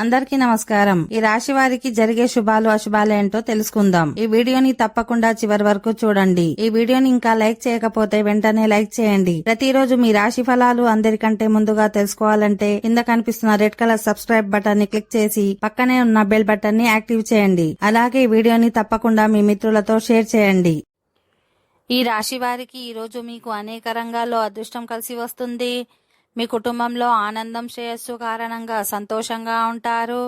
అందరికీ నమస్కారం. ఈ రాశి వారికి జరిగే శుభాలు అశుభాలు ఏంటో తెలుసుకుందాం. ఈ వీడియోని తప్పకుండా చివరి వరకు చూడండి. ఈ వీడియోని ఇంకా లైక్ చేయకపోతే వెంటనే లైక్ చేయండి. ప్రతిరోజు మీ రాశి ఫలాలు అందరికంటే ముందుగా తెలుసుకోవాలంటే కింద కనిపిస్తున్న రెడ్ కలర్ సబ్స్క్రైబ్ బటన్ ని క్లిక్ చేసి పక్కనే ఉన్న బెల్ బటన్ ని యాక్టివ్ చేయండి. అలాగే ఈ వీడియోని తప్పకుండా మీ మిత్రులతో షేర్ చేయండి. ఈ రాశి వారికి ఈ రోజు మీకు అనేక రంగాల్లో అదృష్టం కలిసి వస్తుంది. మీ కుటుంబంలో ఆనందం శ్రేయస్సు కారణంగా సంతోషంగా ఉంటారు.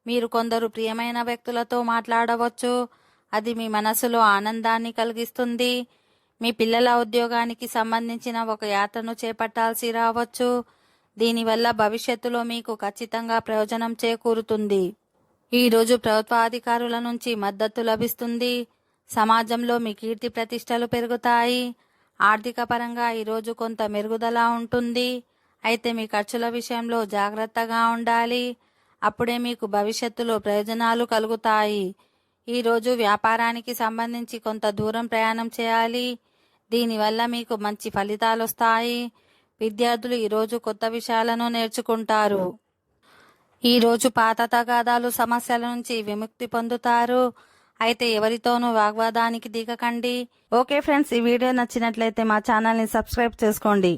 మీరు కొందరు ప్రియమైన వ్యక్తులతో మాట్లాడవచ్చు. అది మీ మనసులో ఆనందాన్ని కలిగిస్తుంది. మీ పిల్లల ఉద్యోగానికి సంబంధించిన ఒక యాత్రను చేపట్టాల్సి రావచ్చు. దీనివల్ల భవిష్యత్తులో మీకు ఖచ్చితంగా ప్రయోజనం చేకూరుతుంది. ఈరోజు ప్రభుత్వాధికారుల నుంచి మద్దతు లభిస్తుంది. సమాజంలో మీ కీర్తి ప్రతిష్టలు పెరుగుతాయి. ఆర్థిక పరంగా ఈరోజు కొంత మెరుగుదల ఉంటుంది. అయితే మీ ఖర్చుల విషయంలో జాగ్రత్తగా ఉండాలి. అప్పుడే మీకు భవిష్యత్తులో ప్రయోజనాలు కలుగుతాయి. ఈరోజు వ్యాపారానికి సంబంధించి కొంత దూరం ప్రయాణం చేయాలి. దీనివల్ల మీకు మంచి ఫలితాలు వస్తాయి. విద్యార్థులు ఈరోజు కొత్త విషయాలను నేర్చుకుంటారు. ఈరోజు పాత తగాదాలు సమస్యల నుంచి విముక్తి పొందుతారు. అయితే ఎవరితోనూ వాగ్వాదానికి దిగకండి. ఓకే ఫ్రెండ్స్, ఈ వీడియో నచ్చినట్లయితే మా ఛానల్ని సబ్స్క్రైబ్ చేసుకోండి.